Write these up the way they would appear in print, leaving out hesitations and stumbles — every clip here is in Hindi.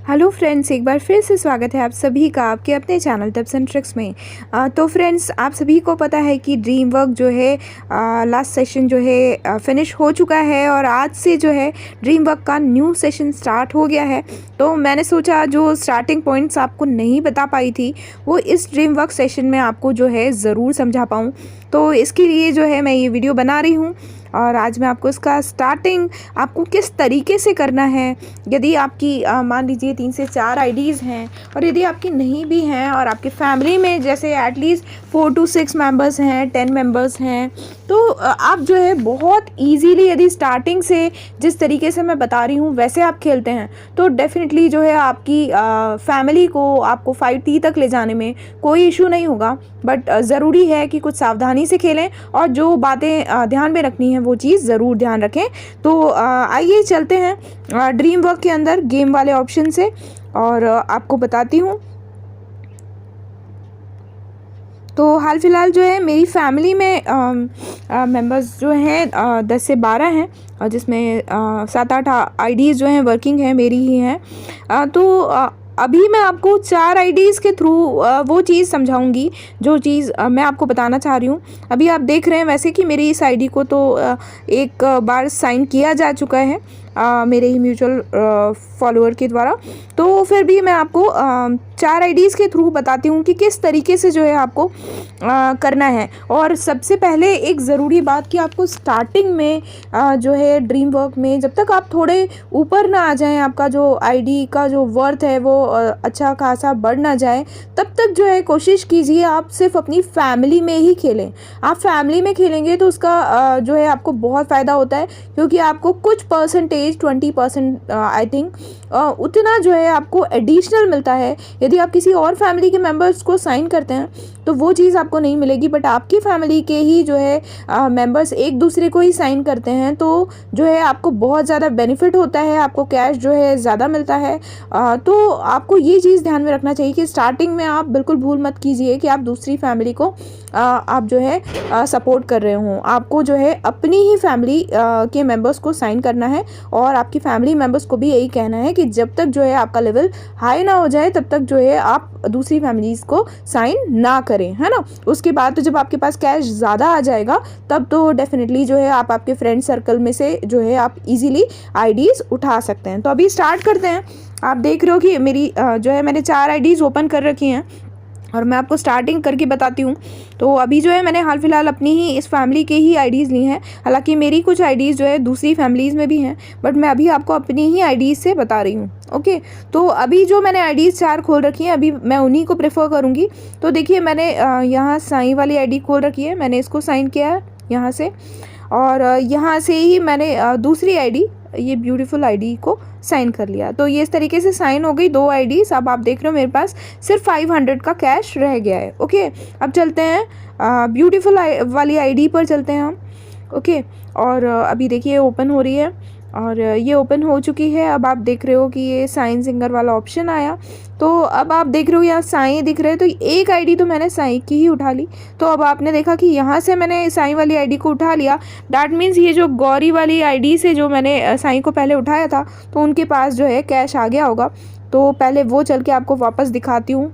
हेलो फ्रेंड्स, एक बार फिर से स्वागत है आप सभी का आपके अपने चैनल टिप्स एंड ट्रिक्स में। तो फ्रेंड्स, आप सभी को पता है कि ड्रीम वर्क जो है लास्ट सेशन जो है फिनिश हो चुका है और आज से जो है ड्रीम वर्क का न्यू सेशन स्टार्ट हो गया है। तो मैंने सोचा जो स्टार्टिंग पॉइंट्स आपको नहीं बता पाई थी वो इस ड्रीम वर्क सेशन में आपको जो है ज़रूर समझा पाऊँ। तो इसके लिए जो है मैं ये वीडियो बना रही हूँ और आज मैं आपको इसका स्टार्टिंग आपको किस तरीके से करना है। यदि आपकी मान लीजिए 3 से 4 आईडीज़ हैं और यदि आपकी नहीं भी हैं और आपकी फैमिली में जैसे एटलीस्ट 4 to 6 मेंबर्स हैं, 10 मेंबर्स हैं, तो आप जो है बहुत इजीली यदि स्टार्टिंग से जिस तरीके से मैं बता रही हूँ वैसे आप खेलते हैं तो डेफिनेटली जो है आपकी फैमिली को आपको 5T तक ले जाने में कोई इशू नहीं होगा। बट ज़रूरी है कि कुछ सावधानी से खेलें और जो बातें ध्यान में रखनी है वो चीज़ ज़रूर ध्यान रखें। तो आइए चलते हैं ड्रीम वर्क के अंदर गेम वाले ऑप्शन से और आपको बताती हूँ। तो हाल फिलहाल जो है मेरी फैमिली में मेंबर्स जो हैं 10 से 12 हैं और जिसमें 7-8 आईडीज़ जो हैं वर्किंग हैं, मेरी ही हैं। तो अभी मैं आपको 4 आईडीज़ के थ्रू वो चीज़ समझाऊंगी जो चीज़ मैं आपको बताना चाह रही हूँ। अभी आप देख रहे हैं वैसे कि मेरी इस आईडी को तो एक बार साइन किया जा चुका है मेरे ही म्यूचुअल फॉलोअर के द्वारा। तो फिर भी मैं आपको 4 आईडीज़ के थ्रू बताती हूँ कि किस तरीके से जो है आपको करना है। और सबसे पहले एक ज़रूरी बात कि आपको स्टार्टिंग में जो है ड्रीम वर्क में जब तक आप थोड़े ऊपर ना आ जाएं, आपका जो आईडी का जो वर्थ है वो अच्छा खासा बढ़ ना जाए, तब तक जो है कोशिश कीजिए आप सिर्फ अपनी फैमिली में ही खेलें। आप फैमिली में खेलेंगे तो उसका जो है आपको बहुत फ़ायदा होता है क्योंकि आपको कुछ परसेंटेज 20% आई थिंक उतना जो है आपको एडिशनल मिलता है। यदि आप किसी और फैमिली के मेंबर्स को साइन करते हैं तो वो चीज़ आपको नहीं मिलेगी, बट आपकी फैमिली के ही जो है मेंबर्स एक दूसरे को ही साइन करते हैं तो जो है आपको बहुत ज़्यादा बेनिफिट होता है, आपको कैश जो है ज़्यादा मिलता है। तो आपको ये चीज़ ध्यान में रखना चाहिए कि स्टार्टिंग में आप बिल्कुल भूल मत कीजिए कि आप दूसरी फैमिली को आप जो है सपोर्ट कर रहे हों। आपको जो है अपनी ही फैमिली के मेंबर्स को साइन करना है और आपकी फैमिली मेंबर्स को भी यही कहना है कि जब तक जो है आपका लेवल हाई ना हो जाए तब तक जो है आप दूसरी फैमिलीज़ को साइन ना करें, है ना। उसके बाद तो जब आपके पास कैश ज़्यादा आ जाएगा तब तो डेफिनेटली जो है आप आपके फ्रेंड सर्कल में से जो है आप इजीली आईडीज़ उठा सकते हैं। तो अभी स्टार्ट करते हैं। आप देख रहे हो कि मेरी जो है मैंने 4 आईडीज़ ओपन कर रखी हैं और मैं आपको स्टार्टिंग करके बताती हूँ। तो अभी जो है मैंने हाल फिलहाल अपनी ही इस फैमिली के ही आईडीज़ ली हैं, हालांकि मेरी कुछ आईडीज़ जो है दूसरी फैमिलीज़ में भी हैं, बट मैं अभी आपको अपनी ही आईडीज़ से बता रही हूँ। ओके, तो अभी जो मैंने आईडीज़ 4 खोल रखी हैं अभी मैं उन्हीं को प्रेफर करूँगी। तो देखिए मैंने यहाँ साइन वाली आईडी खोल रखी है, मैंने इसको साइन किया है यहाँ से और यहाँ से ही मैंने दूसरी आईडी ये ब्यूटीफुल आईडी को साइन कर लिया। तो ये इस तरीके से साइन हो गई 2 आईडीज़। अब आप देख रहे हो मेरे पास सिर्फ 500 का कैश रह गया है। ओके, अब चलते हैं ब्यूटीफुल वाली आईडी पर चलते हैं हम। ओके, और अभी देखिए ओपन हो रही है और ये ओपन हो चुकी है। अब आप देख रहे हो कि ये साइन सिंगर वाला ऑप्शन आया। तो अब आप देख रहे हो यहाँ साई दिख रहे हैं, तो एक आईडी तो मैंने साई की ही उठा ली। तो अब आपने देखा कि यहाँ से मैंने साई वाली आईडी को उठा लिया, दैट मीन्स ये जो गौरी वाली आईडी से जो मैंने साई को पहले उठाया था तो उनके पास जो है कैश आ गया होगा। तो पहले वो चल के आपको वापस दिखाती हूँ।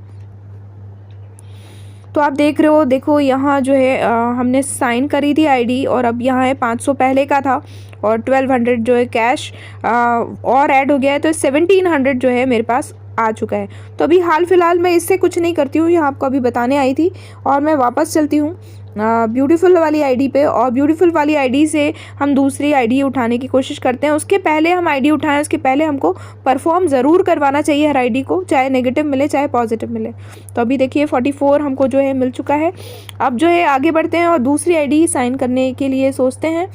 तो आप देख रहे हो, देखो यहाँ जो है हमने साइन करी थी आईडी और अब यहाँ है 500 पहले का था और 1200 जो है कैश और ऐड हो गया है, तो 1700 जो है मेरे पास आ चुका है। तो अभी हाल फिलहाल मैं इससे कुछ नहीं करती हूँ, यहाँ आपको अभी बताने आई थी और मैं वापस चलती हूँ ब्यूटीफुल वाली आईडी पे और ब्यूटीफुल वाली आईडी से हम दूसरी आईडी उठाने की कोशिश करते हैं। उसके पहले हम आईडी उठाएं उसके पहले हमको परफॉर्म ज़रूर करवाना चाहिए हर आईडी को, चाहे नेगेटिव मिले चाहे पॉजिटिव मिले। तो अभी देखिए 44 हमको जो है मिल चुका है। अब जो है आगे बढ़ते हैं और दूसरी आईडी साइन करने के लिए सोचते हैं।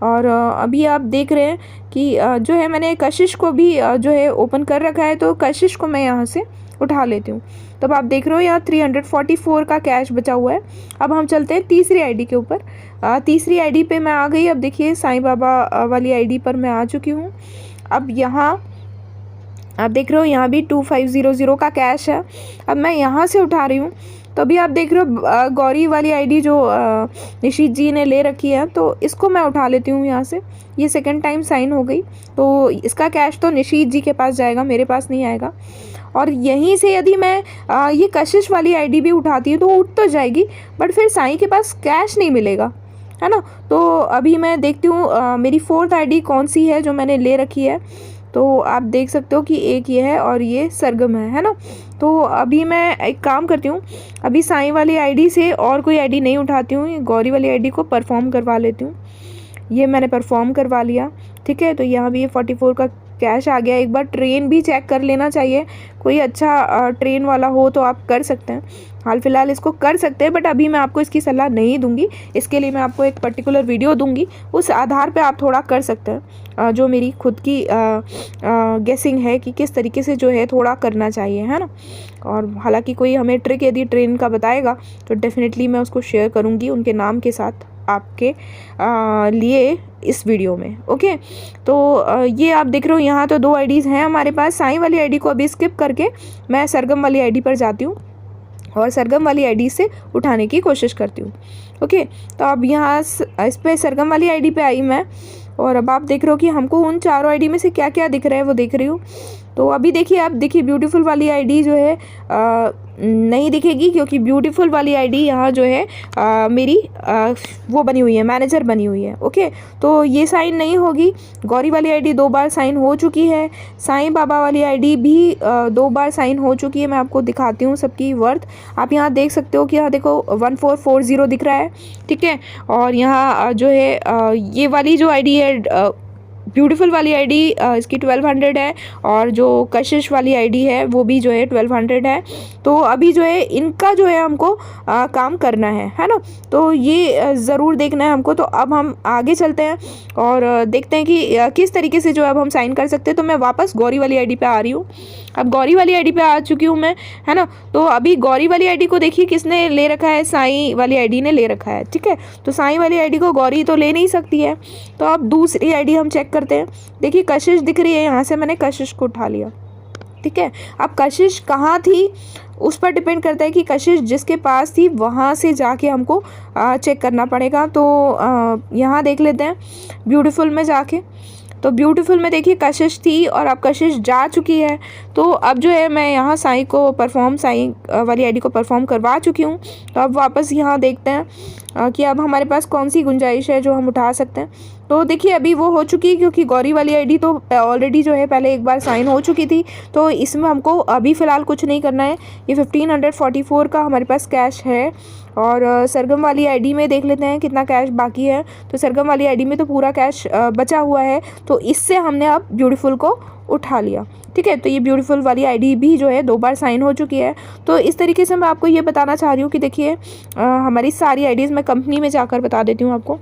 और अभी आप देख रहे हैं कि जो है मैंने कशिश को भी जो है ओपन कर रखा है, तो कशिश को मैं यहाँ से उठा लेती हूँ। तब आप देख रहे हो यहाँ 344 का कैश बचा हुआ है। अब हम चलते हैं तीसरी आईडी के ऊपर। तीसरी आईडी पे मैं आ गई। अब देखिए साईं बाबा वाली आईडी पर मैं आ चुकी हूँ। अब यहाँ आप देख रहे हो यहाँ भी 2500 का कैश है। अब मैं यहाँ से उठा रही हूँ तो अभी आप देख रहे हो गौरी वाली आईडी जो निशीत जी ने ले रखी है, तो इसको मैं उठा लेती हूँ यहाँ से। ये सेकंड टाइम साइन हो गई, तो इसका कैश तो निशीत जी के पास जाएगा, मेरे पास नहीं आएगा। और यहीं से यदि मैं ये कशिश वाली आईडी भी उठाती हूँ तो उठ तो जाएगी, बट फिर साईं के पास कैश नहीं मिलेगा, है ना। तो अभी मैं देखती हूँ मेरी फोर्थ आईडी कौन सी है जो मैंने ले रखी है। तो आप देख सकते हो कि एक ये है और ये सरगम है ना। तो अभी मैं एक काम करती हूँ, अभी साईं वाली आईडी से और कोई आईडी नहीं उठाती हूँ, ये गौरी वाली आईडी को परफॉर्म करवा लेती हूँ। ये मैंने परफॉर्म करवा लिया, ठीक है। तो यहाँ भी ये 44 का कैश आ गया। एक बार ट्रेन भी चेक कर लेना चाहिए, कोई अच्छा ट्रेन वाला हो तो आप कर सकते हैं। हाल फिलहाल इसको कर सकते हैं, बट अभी मैं आपको इसकी सलाह नहीं दूंगी। इसके लिए मैं आपको एक पर्टिकुलर वीडियो दूंगी, उस आधार पे आप थोड़ा कर सकते हैं। जो मेरी खुद की गेसिंग है कि किस तरीके से जो है थोड़ा करना चाहिए, है ना। और हालांकि कोई हमें ट्रिक यदि ट्रेन का बताएगा तो डेफिनेटली मैं उसको शेयर करूँगी उनके नाम के साथ आपके लिए इस वीडियो में। ओके, तो ये आप देख रहे हो यहाँ तो 2 आईडीज़ हैं हमारे पास। साईं वाली आईडी को अभी स्किप करके मैं सरगम वाली आईडी पर जाती हूँ और सरगम वाली आईडी से उठाने की कोशिश करती हूँ। ओके, तो अब यहाँ इस पे सरगम वाली आईडी पे आई मैं, और अब आप देख रहे हो कि हमको उन चारों आईडी में से क्या क्या दिख रहा है वो देख रही हूँ। तो अभी देखिए, आप देखिए ब्यूटीफुल वाली आईडी जो है नहीं दिखेगी, क्योंकि ब्यूटीफुल वाली आईडी यहाँ जो है मेरी वो बनी हुई है, मैनेजर बनी हुई है। ओके, तो ये साइन नहीं होगी। गौरी वाली आईडी 2 बार साइन हो चुकी है, साईं बाबा वाली आईडी भी 2 बार साइन हो चुकी है। मैं आपको दिखाती हूँ सबकी वर्थ। आप यहाँ देख सकते हो कि यहाँ देखो 1440 दिख रहा है, ठीक है। और यहाँ जो है ये वाली जो आईडी है ब्यूटीफुल वाली आईडी इसकी 1200 है, और जो कशिश वाली आईडी है वो भी जो है 1200 है। तो अभी जो है इनका जो है हमको काम करना है ना। तो ये ज़रूर देखना है हमको। तो अब हम आगे चलते हैं और देखते हैं कि किस तरीके से जो अब हम साइन कर सकते हैं। तो मैं वापस गौरी वाली आईडी पे आ रही हूँ। अब गौरी वाली आईडी पे आ चुकी हूँ मैं, है ना। तो अभी गौरी वाली आईडी को देखिए किसने ले रखा है, साईं वाली आईडी ने ले रखा है, ठीक है। तो साईं वाली आईडी को गौरी तो ले नहीं सकती है। तो अब दूसरी आईडी हम चेक करते हैं। देखिए कशिश दिख रही है, यहाँ से मैंने कशिश को उठा लिया, ठीक है। अब कशिश कहाँ थी उस पर डिपेंड करता है कि कशिश जिसके पास थी वहाँ से जाके हमको चेक करना पड़ेगा। तो यहाँ देख लेते हैं ब्यूटीफुल में जाके। तो ब्यूटीफुल में देखिए कशिश थी और अब कशिश जा चुकी है। तो अब जो है मैं यहाँ साईं वाली आईडी को परफॉर्म करवा चुकी हूँ। तो अब वापस यहाँ देखते हैं कि अब हमारे पास कौन सी गुंजाइश है जो हम उठा सकते हैं। तो देखिए अभी वो हो चुकी है, क्योंकि गौरी वाली आईडी तो ऑलरेडी जो है पहले एक बार साइन हो चुकी थी। तो इसमें हमको अभी फ़िलहाल कुछ नहीं करना है। ये 1544 का हमारे पास कैश है। और सरगम वाली आईडी में देख लेते हैं कितना कैश बाकी है। तो सरगम वाली आईडी में तो पूरा कैश बचा हुआ है, तो इससे हमने अब ब्यूटीफुल को उठा लिया, ठीक है। तो ये ब्यूटीफुल वाली आईडी भी जो है 2 बार साइन हो चुकी है। तो इस तरीके से मैं आपको ये बताना चाह रही हूँ कि देखिए हमारी सारी आईडीज़, मैं कंपनी में जाकर बता देती हूँ आपको।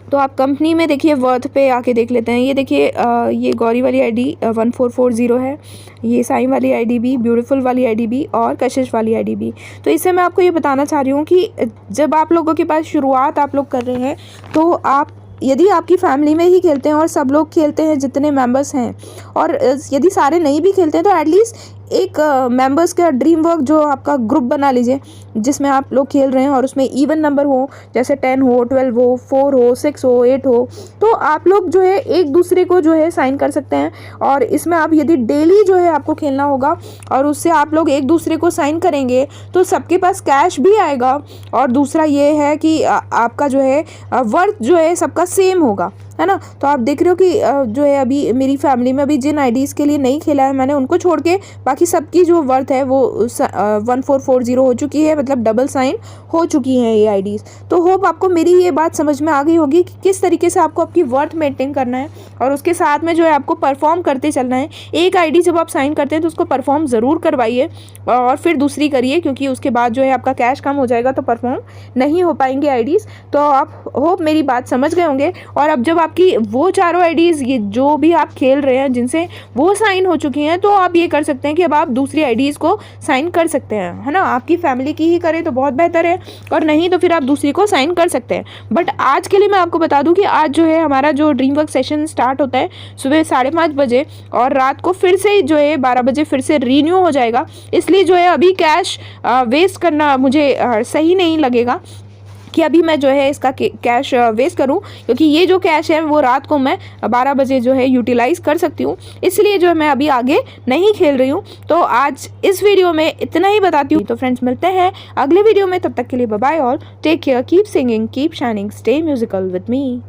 तो आप कंपनी में देखिए वर्थ पे आके देख लेते हैं। ये देखिए ये गौरी वाली आईडी 1440 है, ये साईं वाली आईडी भी, ब्यूटीफुल वाली आईडी भी और कशिश वाली आईडी भी। तो इससे मैं आपको ये बताना चाह रही हूँ कि जब आप लोगों के पास शुरुआत आप लोग कर रहे हैं, तो आप यदि आपकी फैमिली में ही खेलते हैं और सब लोग खेलते हैं जितने मेंबर्स हैं, और यदि सारे नहीं भी खेलते हैं तो एटलीस्ट एक मेंबर्स का ड्रीम वर्क जो आपका ग्रुप बना लीजिए जिसमें आप लोग खेल रहे हैं और उसमें इवन नंबर हो, जैसे 10 हो, 12 हो, 4 हो, 6 हो, 8 हो। तो आप लोग जो है एक दूसरे को जो है साइन कर सकते हैं। और इसमें आप यदि डेली जो है आपको खेलना होगा और उससे आप लोग एक दूसरे को साइन करेंगे तो सबके पास कैश भी आएगा। और दूसरा ये है कि आपका जो है वर्थ जो है सबका सेम होगा, है ना। तो आप देख रहे हो कि जो है अभी मेरी फैमिली में अभी जिन आईडीज़ के लिए नहीं खेला है मैंने, उनको छोड़ के बाकी सबकी जो वर्थ है वो 1440 हो चुकी है, मतलब डबल साइन हो चुकी हैं ये आईडीज़। तो होप आपको मेरी ये बात समझ में आ गई होगी कि किस तरीके से आपको आपकी वर्थ मेंटेन करना है और उसके साथ में जो है आपको परफॉर्म करते चलना है। एक आईडी जब आप साइन करते हैं तो उसको परफॉर्म ज़रूर करवाइए और फिर दूसरी करिए, क्योंकि उसके बाद जो है आपका कैश कम हो जाएगा तो परफॉर्म नहीं हो पाएंगे आईडीज़। तो आप होप मेरी बात समझ गए होंगे। और अब जब आपकी वो चारों आईडीज़ ये जो भी आप खेल रहे हैं जिनसे वो साइन हो चुकी हैं, तो आप ये कर सकते हैं कि अब आप दूसरी आईडीज़ को साइन कर सकते हैं, है ना। आपकी फैमिली की ही करें तो बहुत बेहतर है, और नहीं तो फिर आप दूसरी को साइन कर सकते हैं। बट आज के लिए मैं आपको बता दूं कि आज जो है हमारा जो ड्रीम वर्क सेशन स्टार्ट होता है सुबह 5:30 बजे, और रात को फिर से जो है 12 बजे फिर से रीन्यू हो जाएगा। इसलिए जो है अभी कैश वेस्ट करना मुझे सही नहीं लगेगा कि अभी मैं जो है इसका कैश वेस्ट करूं, क्योंकि ये जो कैश है वो रात को मैं 12 बजे जो है यूटिलाइज़ कर सकती हूँ। इसलिए जो है मैं अभी आगे नहीं खेल रही हूँ। तो आज इस वीडियो में इतना ही बताती हूँ। तो फ्रेंड्स, मिलते हैं अगले वीडियो में, तब तक के लिए bye bye all, take care, keep singing, keep shining, stay musical with me.